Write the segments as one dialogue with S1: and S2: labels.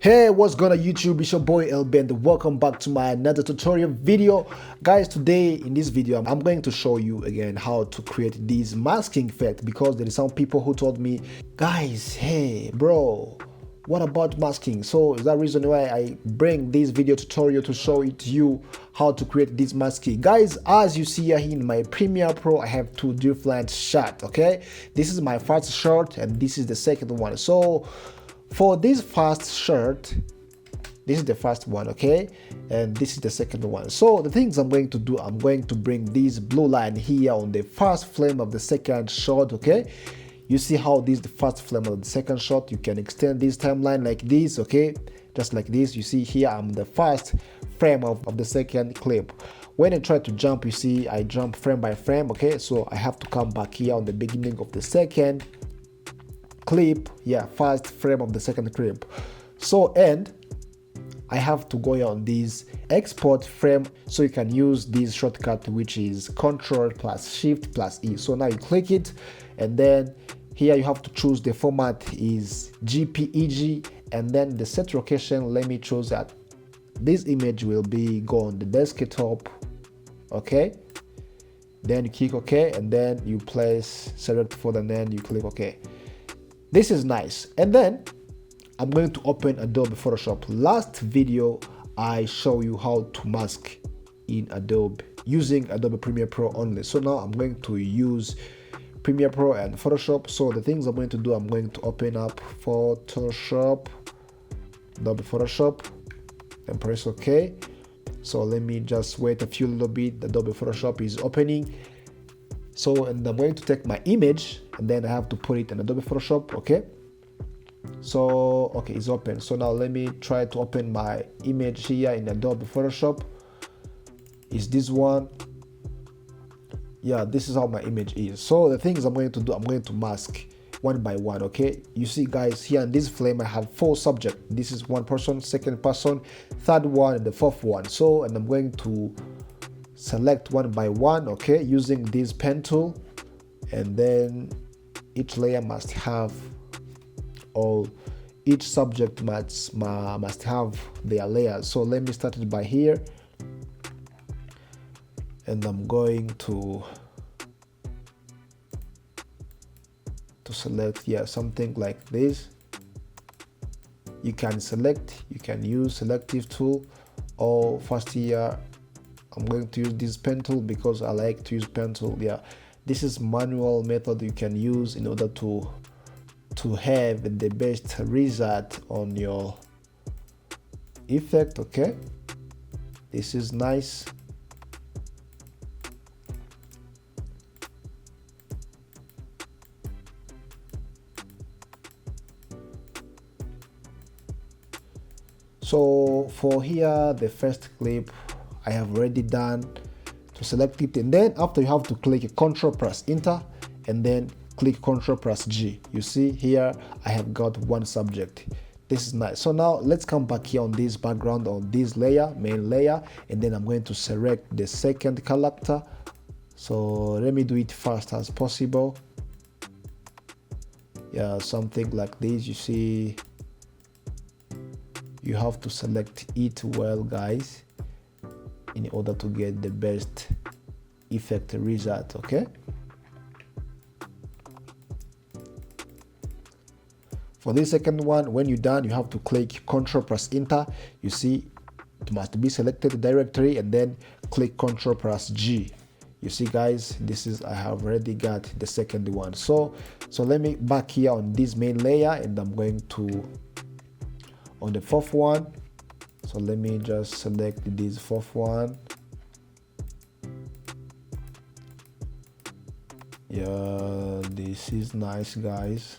S1: Hey, what's going on YouTube? It's your boy LB and welcome back to my another tutorial video. Guys, today in this video I'm going to show you again how to create this masking effect, because there is some people who told me, guys, hey bro, what about masking? So is that reason why I bring this video tutorial to show it to you how to create this masking. Guys, as you see here in my Premiere Pro, I have two different shots. Okay, this is my first shot and this is the second one. So for this first shot, this is the first one, okay, and this is the second one. So the things I'm going to do, I'm going to bring this blue line here on the first frame of the second shot. Okay, you see how this is the first frame of the second shot. You can extend this timeline like this, okay, just like this. You see here I'm the first frame of the second clip. When I try to jump, you see I jump frame by frame. Okay, so I have to come back here on the beginning of the second clip, yeah, first frame of the second clip. So and I have to go here on this export frame, so you can use this shortcut, which is Ctrl plus Shift plus E. So now you click it, and then here you have to choose the format is JPEG, and then the set location, let me choose that this image will be go on the desktop. Okay, then you click OK, and then you place select folder, and then you click OK. This is nice. And then I'm going to open Adobe Photoshop. Last video I show you how to mask in Adobe using Adobe Premiere Pro only. So now I'm going to use Premiere Pro and Photoshop. So the things I'm going to do, I'm going to open up Photoshop, Adobe Photoshop, and press OK. So let me just wait a few little bit. Adobe Photoshop is opening. So, and I'm going to take my image, and then I have to put it in Adobe Photoshop. Okay, so okay, it's open. So now let me try to open my image here in Adobe Photoshop. Is this one? Yeah, this is how my image is. So the things I'm going to do, I'm going to mask one by one. Okay, you see guys, here in this frame I have 4 subjects. This is one person, second person, third one, and the fourth one. So, and I'm going to select one by one, okay, using this pen tool, and then each layer must have, or each subject must have their layers. So let me start it by here, and I'm going to select, yeah, something like this. You can select, you can use selective tool, or first here I'm going to use this pen tool because I like to use pen tool. Yeah, this is manual method you can use in order to have the best result on your effect. Okay, this is nice. So for here, the first clip I have already done. To select it, and then after you have to click Ctrl plus Enter, and then click Ctrl plus G. You see here I have got one subject. This is nice. So now let's come back here on this background, on this layer, main layer, and then I'm going to select the second character. So let me do it fast as possible. Yeah, something like this. You see, you have to select it well, guys, in order to get the best effect result. Okay, for this second one, when you're done, you have to click Ctrl plus Enter. You see it must be selected the directory, and then click Ctrl plus G. You see guys, this is, I have already got the second one. So let me back here on this main layer, and I'm going to on the fourth one. So let me just select this fourth one. Yeah, this is nice, guys.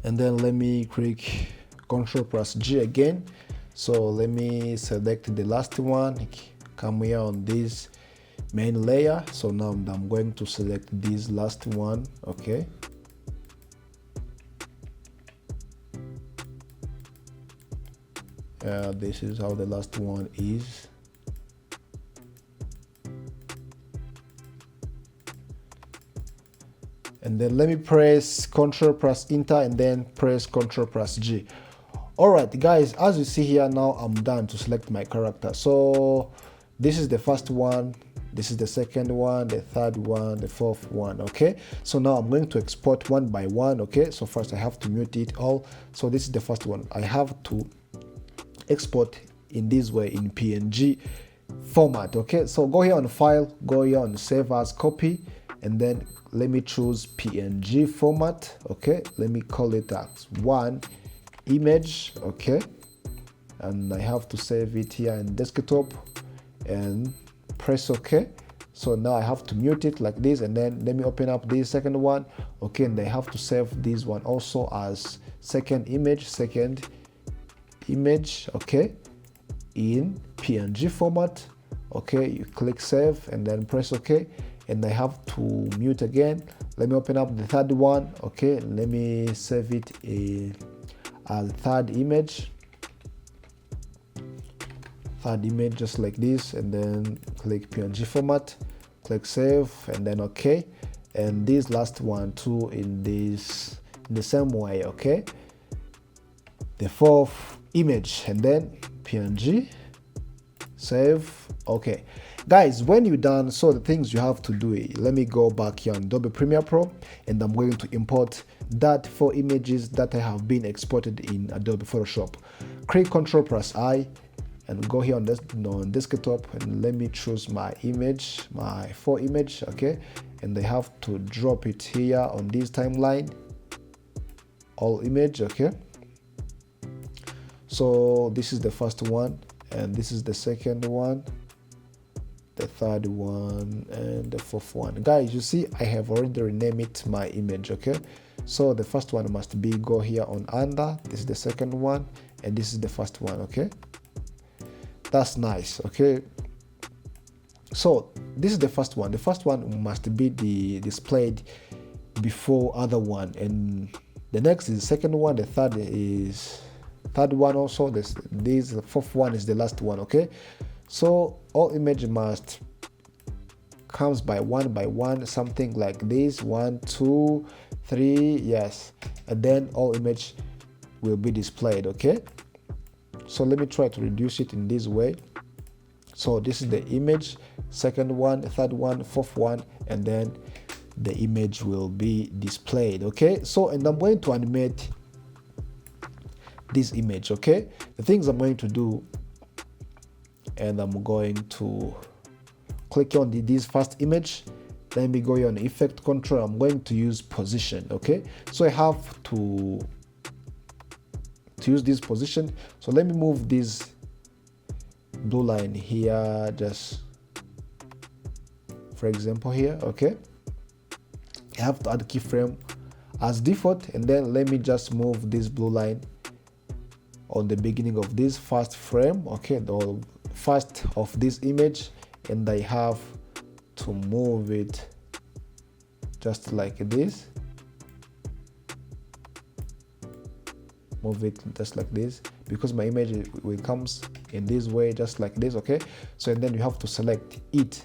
S1: And then let me click Ctrl plus G again. So let me select the last one, come here on this main layer. So now I'm going to select this last one. Okay, this is how the last one is. and then let me press Ctrl plus Enter and then press Ctrl plus G. Alright guys, as you see here now, I'm done to select my character. So this is the first one, this is the second one, the third one, the fourth one. Okay, so now I'm going to export one by one. Okay, so first I have to mute it all. So this is the first one. I have to export in this way, in PNG format. Okay, so go here on file, go here on save as copy, and then let me choose PNG format. Okay, let me call it as one image. Okay, and I have to save it here in desktop and press OK. So now I have to mute it like this, and then let me open up this second one. Okay, and I have to save this one also as second image. Okay, in PNG format. Okay, you click save and then press OK, and I have to mute again. Let me open up the third one. Okay, let me save it as third image, just like this, and then click PNG format, click save, and then OK. And this last one too in the same way. Okay, the fourth image, and then PNG, save. Okay guys, when you're done, so the things you have to do, let me go back here on Adobe Premiere Pro, and I'm going to import that 4 images that I have been exported in Adobe Photoshop. Click Ctrl plus I and go here on this desktop, and let me choose my image, my 4 image. Okay, and I have to drop it here on this timeline, all image. Okay, so this is the first one, and this is the second one, the third one, and the fourth one. Guys, you see I have already renamed it my image. Okay, so the first one must be, go here on under, this is the second one, and this is the first one. Okay, that's nice. Okay, so this is the first one. The first one must be displayed before other one, and the next is the second one, the third is third one also, the fourth one is the last one. Okay, so all image must comes by one, something like this, 1 2 3, yes, and then all image will be displayed. Okay, so let me try to reduce it in this way. So this is the image, second one, third one, fourth one, and then the image will be displayed. Okay, so and I'm going to animate this image. Okay, the things I'm going to do, and I'm going to click on this first image. Let me go here on effect control. I'm going to use position. Okay, so I have to use this position. So let me move this blue line here, just for example here. Okay, I have to add keyframe as default, and then let me just move this blue line on the beginning of this first frame. Okay, the first of this image, and I have to move it just like this, move it just like this, because my image will comes in this way, just like this. Okay, so and then you have to select it,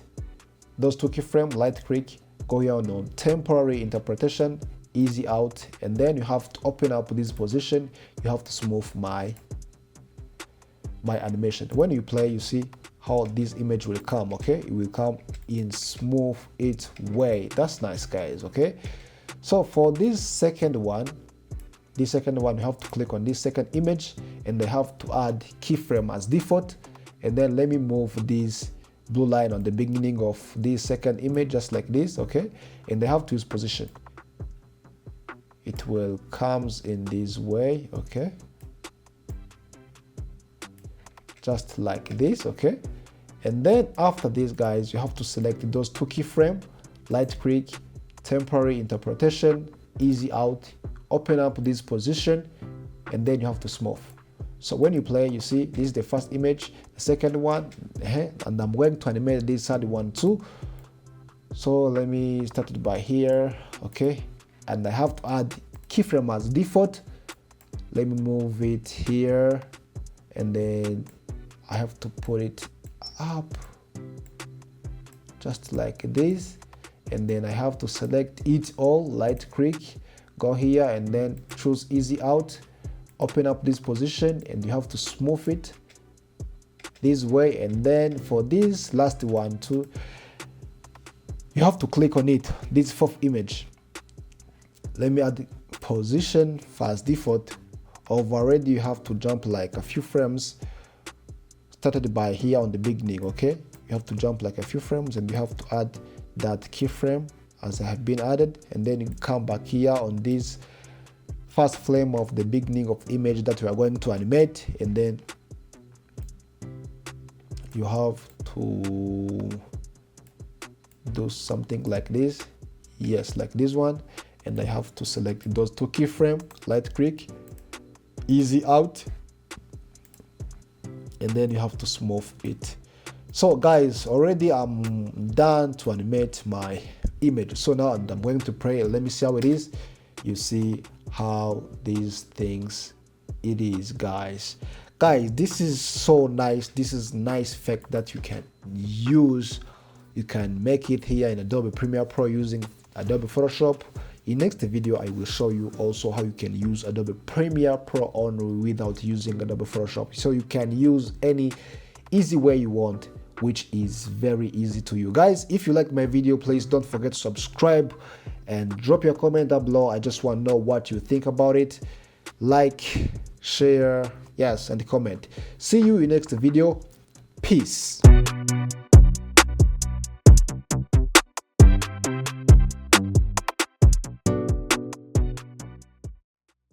S1: those two keyframe, right click, go here on temporary interpretation, easy out, and then you have to open up this position. You have to smooth my animation. When you play, you see how this image will come. Okay, it will come in smooth its way. That's nice, guys. Okay, so for this second one, you have to click on this second image, and I have to add keyframe as default, and then let me move this blue line on the beginning of this second image, just like this. Okay, and I have to use position. It will comes in this way. Okay, just like this. Okay, and then after this, guys, you have to select those two keyframe, right click, temporary interpretation, easy out, open up this position, and then you have to smooth. So when you play, you see this is the first image, the second one, and I'm going to animate this third one too. So let me start it by here. Okay, and I have to add keyframe as default. Let me move it here, and then I have to put it up just like this, and then I have to select it all, right click, go here and then choose easy out, open up this position, and you have to smooth it this way. And then for this last one too, you have to click on it, this fourth image. Let me add position fast default. Override, you have to jump like a few frames, started by here on the beginning. Okay, you have to jump like a few frames, and you have to add that keyframe as I have been added, and then you come back here on this first frame of the beginning of image that we are going to animate, and then you have to do something like this. Yes, like this one. And I have to select those two keyframes, right click, easy out, and then you have to smooth it. So guys, already I'm done to animate my image. So now I'm going to play. Let me see how it is. You see how these things it is, guys. This is so nice. This is nice effect that you can use. You can make it here in Adobe Premiere Pro using Adobe Photoshop. In next video, I will show you also how you can use Adobe Premiere Pro on without using Adobe Photoshop. So you can use any easy way you want, which is very easy to you. Guys, if you like my video, please don't forget to subscribe and drop your comment down below. I just want to know what you think about it. Like, share, yes, and comment. See you in next video. Peace.